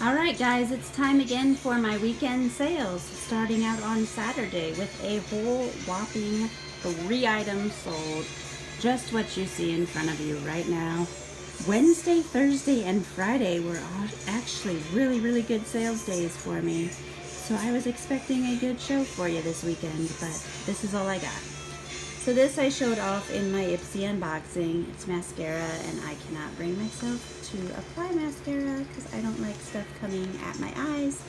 Alright guys, it's time again for my weekend sales, starting out on Saturday with a whole whopping 3 items sold. Just what you see in front of you right now. Wednesday, Thursday, and Friday were actually really good sales days for me. So I was expecting a good show for you this weekend, but this is all I got. So this I showed off in my Ipsy unboxing. It's mascara, and I cannot bring myself to apply mascara because I don't like stuff coming at my eyes.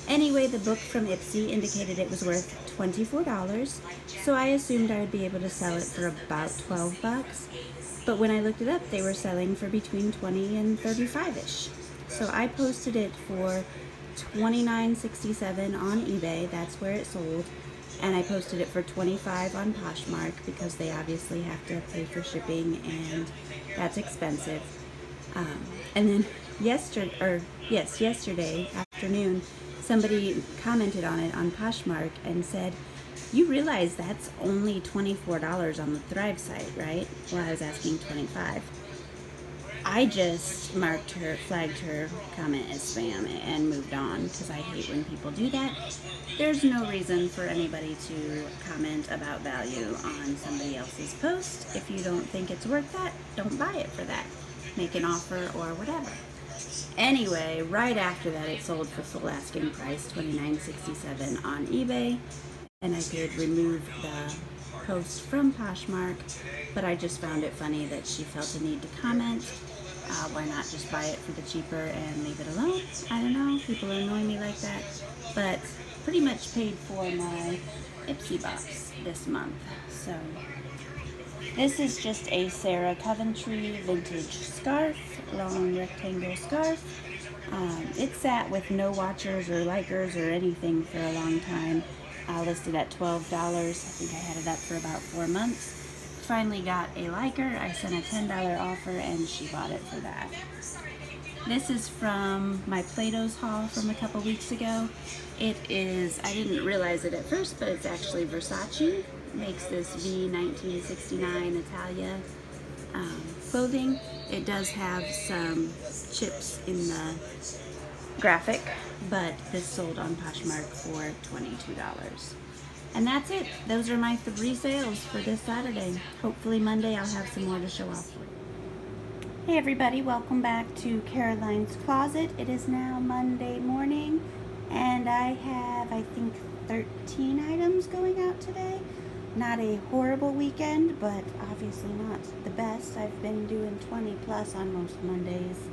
Anyway, the book from Ipsy indicated it was worth $24, so I assumed I would be able to sell it for about 12 bucks. But when I looked it up, they were selling for between 20 and 35-ish. So I posted it for $29.67 on eBay. That's where it sold. And I posted it for $25 on Poshmark because they obviously have to pay for shipping, and that's expensive. And then yesterday afternoon, somebody commented on it on Poshmark and said, "You realize that's only $24 on the Thrive site, right?" Well, I was asking $25. I just flagged her comment as spam and moved on because I hate when people do that. There's no reason for anybody to comment about value on somebody else's post. If you don't think it's worth that, don't buy it for that. Make an offer or whatever. Anyway, right after that, it sold for full asking price, $29.67 on eBay, and I did remove the post from Poshmark, but I just found it funny that she felt a need to comment. Why not just buy it for the cheaper and leave it alone? I don't know, people annoy me like that, but pretty much paid for my Ipsy box this month. So this is just a Sarah Coventry vintage scarf, long rectangle scarf. It sat with no watchers or likers or anything for a long time. Listed at $12. I think I had it up for about 4 months. Finally got a liker. I sent a $10 offer and she bought it for that. This is from my Plato's haul from a couple weeks ago. It is, I didn't realize it at first, but it's actually Versace. Makes this V1969 Italia clothing. It does have some chips in the graphic, but this sold on Poshmark for $22. And that's it. Those are my 3 sales for this Saturday. Hopefully Monday I'll have some more to show off for you. Hey everybody, welcome back to Caroline's Closet. It is now Monday morning, and I have, I think, 13 items going out today. Not a horrible weekend, but obviously not the best. I've been doing 20 plus on most Mondays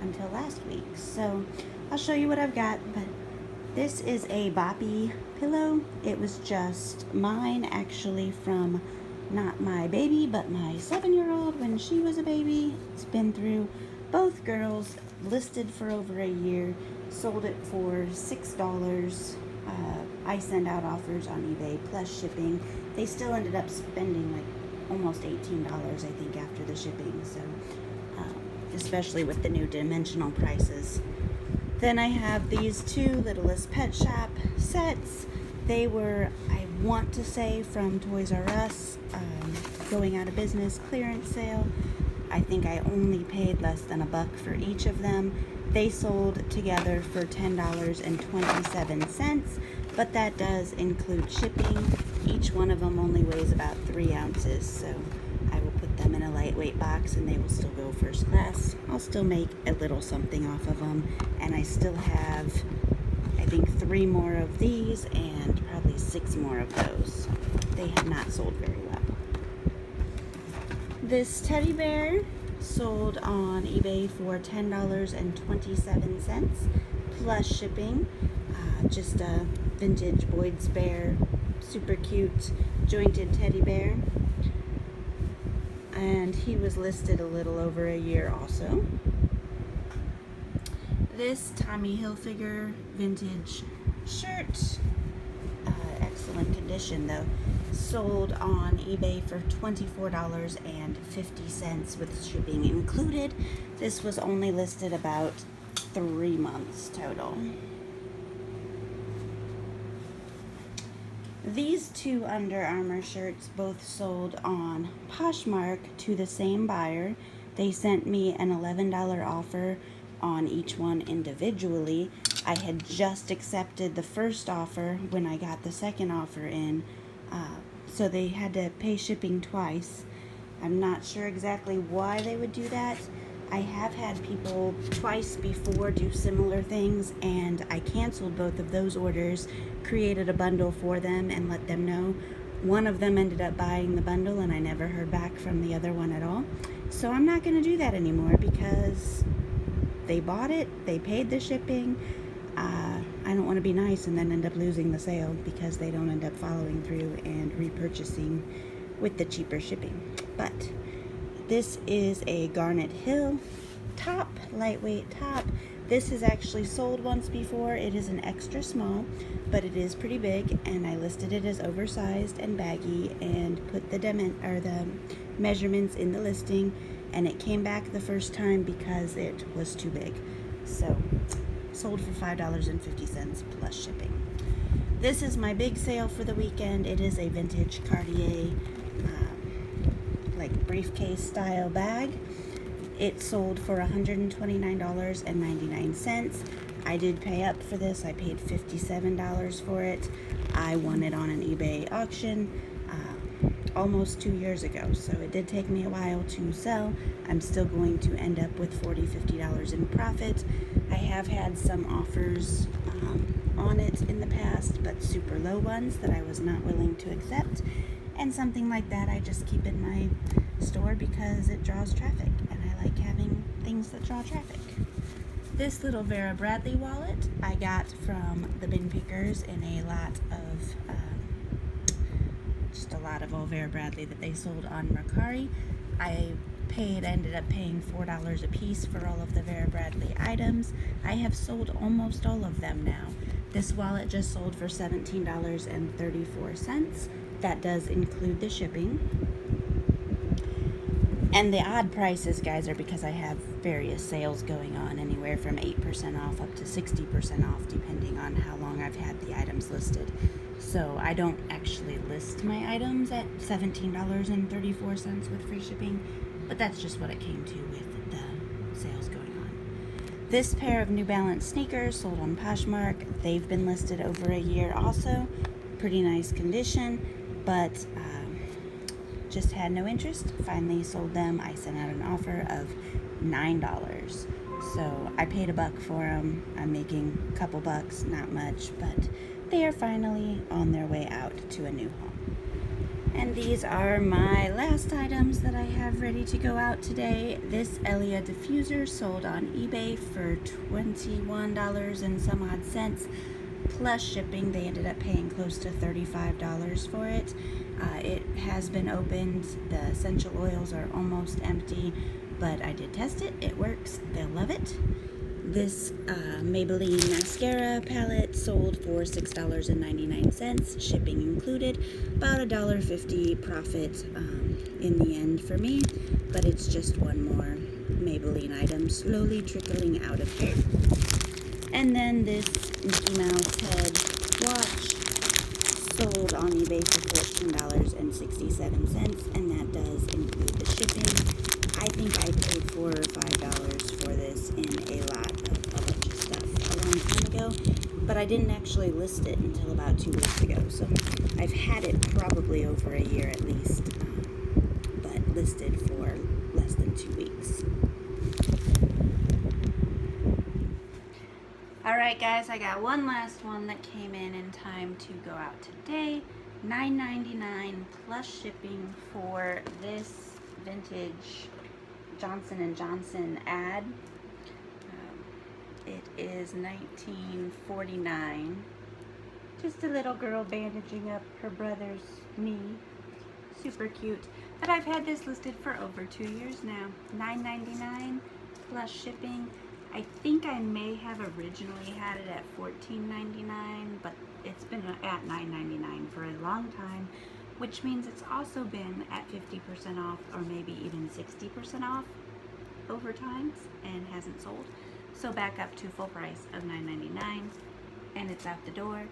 until last week. So I'll show you what I've got, but this is a boppy pillow. It was just mine, actually, from not my baby, but my 7-year-old when she was a baby. It's been through both girls, listed for over a year, sold it for $6. I send out offers on eBay plus shipping. They still ended up spending like almost $18, I think, after the shipping. So, especially with the new dimensional prices. Then I have these 2 Littlest Pet Shop sets. They were, I want to say, from Toys R Us, going out of business clearance sale. I think I only paid less than $1 for each of them. They sold together for $10.27, but that does include shipping. Each one of them only weighs about 3 ounces, so I will put them in a lightweight box and they will still go first class. I'll still make a little something off of them, and I still have, I think, 3 more of these and probably 6 more of those. They have not sold very well. This teddy bear sold on eBay for $10.27 plus shipping. Just a vintage Boyd's Bear, super cute jointed teddy bear. And he was listed a little over a year also. This Tommy Hilfiger vintage shirt, excellent condition though, sold on eBay for $24.50 with shipping included. This was only listed about 3 months total. These 2 Under Armour shirts both sold on Poshmark to the same buyer. They sent me an $11 offer on each one individually. I had just accepted the first offer when I got the second offer in, so they had to pay shipping twice. I'm not sure exactly why they would do that. I have had people twice before do similar things, and I canceled both of those orders, created a bundle for them, and let them know. One of them ended up buying the bundle, and I never heard back from the other one at all. So I'm not going to do that anymore because they bought it, they paid the shipping. I don't want to be nice and then end up losing the sale because they don't end up following through and repurchasing with the cheaper shipping. But this is a Garnet Hill top, lightweight top. This is actually sold once before. It is an extra small, but it is pretty big, and I listed it as oversized and baggy and put the measurements in the listing, and it came back the first time because it was too big. So sold for $5.50 plus shipping. This is my big sale for the weekend. It is a vintage Cartier like briefcase style bag. It sold for $129.99. I did pay up for this. I paid $57 for it. I won it on an eBay auction almost 2 years ago, so it did take me a while to sell. I'm still going to end up with $40, $50 in profit. I have had some offers on it in the past, but super low ones that I was not willing to accept. And something like that I just keep in my store because it draws traffic, and I like having things that draw traffic. This little Vera Bradley wallet I got from the bin pickers in a lot of old Vera Bradley that they sold on Mercari. I ended up paying $4 a piece for all of the Vera Bradley items. I have sold almost all of them now. This wallet just sold for $17.34. That does include the shipping. And the odd prices, guys, are because I have various sales going on, anywhere from 8% off up to 60% off, depending on how long I've had the items listed. So I don't actually list my items at $17.34 with free shipping, but that's just what it came to with the sales going on. This pair of New Balance sneakers sold on Poshmark. They've been listed over a year also. Pretty nice condition, but just had no interest. Finally sold them. I sent out an offer of $9. So I paid $1 for them. I'm making a couple bucks, not much, but they are finally on their way out to a new home. And these are my last items that I have ready to go out today. This Elia diffuser sold on eBay for $21 and some odd cents. Plus shipping. They ended up paying close to $35 for it. It has been opened. The essential oils are almost empty, but I did test it. It works. They'll love it. This Maybelline mascara palette sold for $6.99, shipping included. About $1.50 profit in the end for me, but it's just one more Maybelline item slowly trickling out of here. And then this Mickey Mouse head watch sold on eBay for $14.67, and that does include the shipping. I think I paid $4 or $5 for this in a lot of a bunch of stuff a long time ago, but I didn't actually list it until about 2 weeks ago, so I've had it probably over a year at least, but listed for less than 2 weeks. Alright guys, I got one last one that came in time to go out today. $9.99 plus shipping for this vintage Johnson & Johnson ad. It is $19.49. Just a little girl bandaging up her brother's knee. Super cute. But I've had this listed for over 2 years now. $9.99 plus shipping. I think I may have originally had it at $14.99, but it's been at $9.99 for a long time, which means it's also been at 50% off or maybe even 60% off over times and hasn't sold. So back up to full price of $9.99, and it's out the door.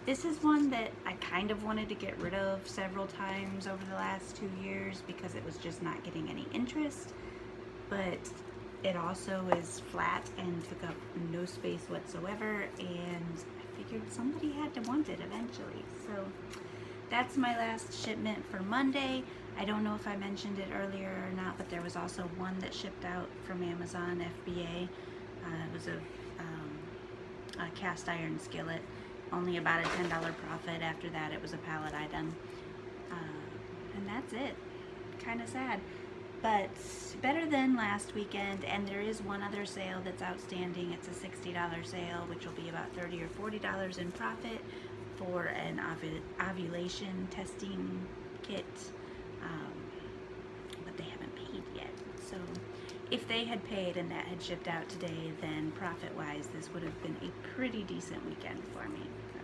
This is one that I kind of wanted to get rid of several times over the last 2 years because it was just not getting any interest, but It also is flat and took up no space whatsoever, and I figured somebody had to want it eventually. So that's my last shipment for Monday. I don't know if I mentioned it earlier or not, but there was also one that shipped out from Amazon FBA. It was a cast iron skillet, only about a $10 profit. After that, it was a pallet item, and that's it. Kind of sad, but better than last weekend. And there is one other sale that's outstanding. It's a $60 sale, which will be about $30 or $40 in profit for an ovulation testing kit, but they haven't paid yet. So if they had paid and that had shipped out today, then profit-wise, this would have been a pretty decent weekend for me. So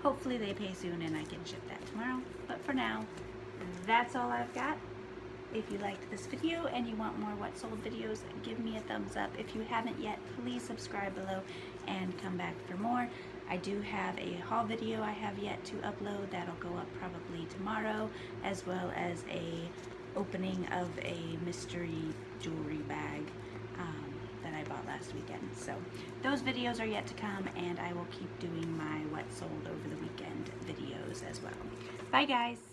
hopefully they pay soon and I can ship that tomorrow. But for now, that's all I've got. If you liked this video and you want more What Sold videos, give me a thumbs up. If you haven't yet, please subscribe below and come back for more. I do have a haul video I have yet to upload. That'll go up probably tomorrow, as well as a opening of a mystery jewelry bag that I bought last weekend. So those videos are yet to come, and I will keep doing my What Sold over the weekend videos as well. Bye guys!